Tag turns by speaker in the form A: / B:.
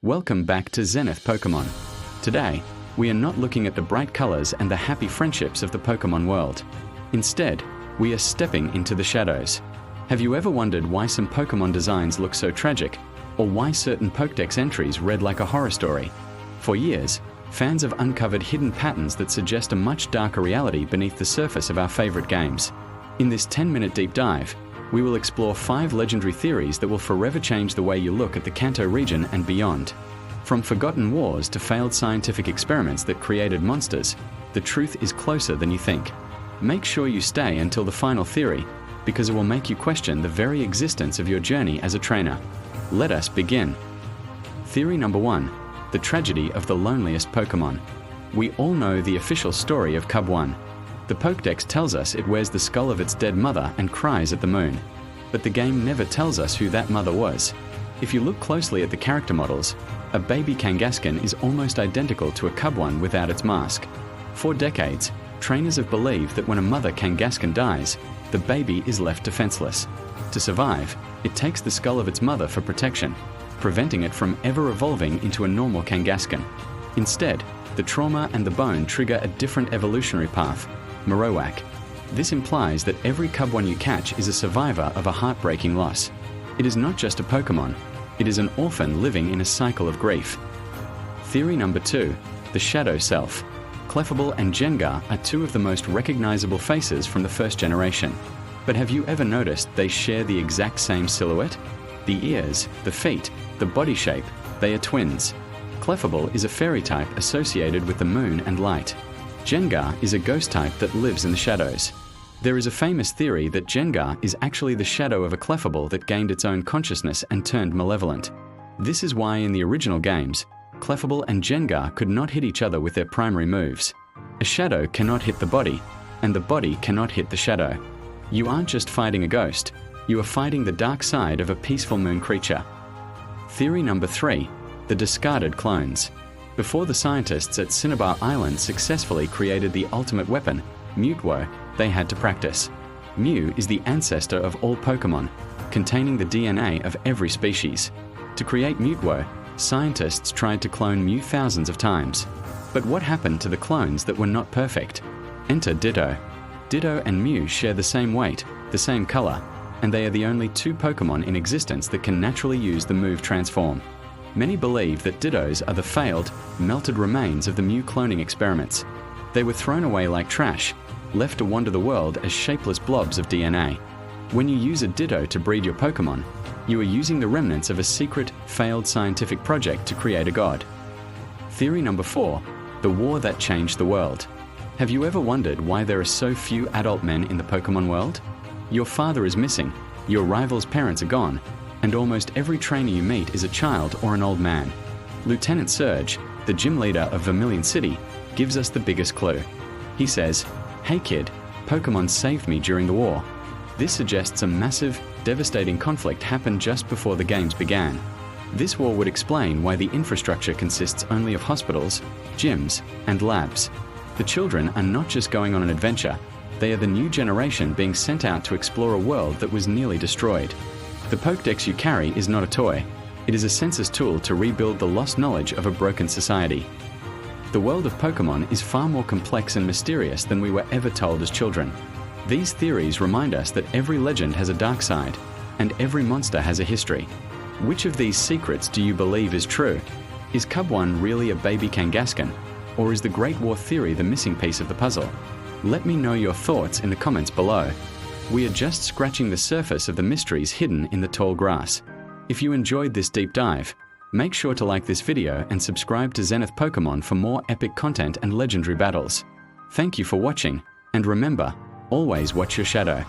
A: Welcome back to Zenith Pokemon. Today, we are not looking at the bright colors and the happy friendships of the Pokemon world. Instead, we are stepping into the shadows. Have you ever wondered why some Pokemon designs look so tragic, or why certain Pokédex entries read like a horror story? For years, fans have uncovered hidden patterns that suggest a much darker reality beneath the surface of our favorite games. In this 10-minute deep dive, we will explore 5 legendary theories that will forever change the way you look at the Kanto region and beyond. From forgotten wars to failed scientific experiments that created monsters, the truth is closer than you think. Make sure you stay until the final theory, because it will make you question the very existence of your journey as a trainer. Let us begin. Theory number 1, the tragedy of the loneliest Pokemon. We all know the official story of Cubone. The Pokédex tells us it wears the skull of its dead mother and cries at the moon. But the game never tells us who that mother was. If you look closely at the character models, a baby Kangaskhan is almost identical to a Cubone without its mask. For decades, trainers have believed that when a mother Kangaskhan dies, the baby is left defenseless. To survive, it takes the skull of its mother for protection, preventing it from ever evolving into a normal Kangaskhan. Instead, the trauma and the bone trigger a different evolutionary path, Marowak. This implies that every Cubone you catch is a survivor of a heartbreaking loss. It is not just a Pokemon, it is an orphan living in a cycle of grief. Theory number 2, the shadow self. Clefable and Gengar are 2 of the most recognizable faces from the first generation. But have you ever noticed they share the exact same silhouette? The ears, the feet, the body shape, they are twins. Clefable is a fairy type associated with the moon and light. Gengar is a ghost type that lives in the shadows. There is a famous theory that Gengar is actually the shadow of a Clefable that gained its own consciousness and turned malevolent. This is why in the original games, Clefable and Gengar could not hit each other with their primary moves. A shadow cannot hit the body, and the body cannot hit the shadow. You aren't just fighting a ghost, you are fighting the dark side of a peaceful moon creature. Theory number 3, the discarded clones. Before the scientists at Cinnabar Island successfully created the ultimate weapon, Mewtwo, they had to practice. Mew is the ancestor of all Pokemon, containing the DNA of every species. To create Mewtwo, scientists tried to clone Mew thousands of times. But what happened to the clones that were not perfect? Enter Ditto. Ditto and Mew share the same weight, the same color, and they are the only 2 Pokemon in existence that can naturally use the move Transform. Many believe that Dittos are the failed, melted remains of the Mew cloning experiments. They were thrown away like trash, left to wander the world as shapeless blobs of DNA. When you use a Ditto to breed your Pokemon, you are using the remnants of a secret, failed scientific project to create a god. Theory number 4, the war that changed the world. Have you ever wondered why there are so few adult men in the Pokemon world? Your father is missing, your rival's parents are gone, and almost every trainer you meet is a child or an old man. Lieutenant Surge, the gym leader of Vermilion City, gives us the biggest clue. He says, "Hey kid, Pokemon saved me during the war." This suggests a massive, devastating conflict happened just before the games began. This war would explain why the infrastructure consists only of hospitals, gyms, and labs. The children are not just going on an adventure, they are the new generation being sent out to explore a world that was nearly destroyed. The Pokédex you carry is not a toy. It is a census tool to rebuild the lost knowledge of a broken society. The world of Pokemon is far more complex and mysterious than we were ever told as children. These theories remind us that every legend has a dark side, and every monster has a history. Which of these secrets do you believe is true? Is Cubone really a baby Kangaskhan? Or is the Great War theory the missing piece of the puzzle? Let me know your thoughts in the comments below. We are just scratching the surface of the mysteries hidden in the tall grass. If you enjoyed this deep dive, make sure to like this video and subscribe to Zenith Pokemon for more epic content and legendary battles. Thank you for watching, and remember, always watch your shadow.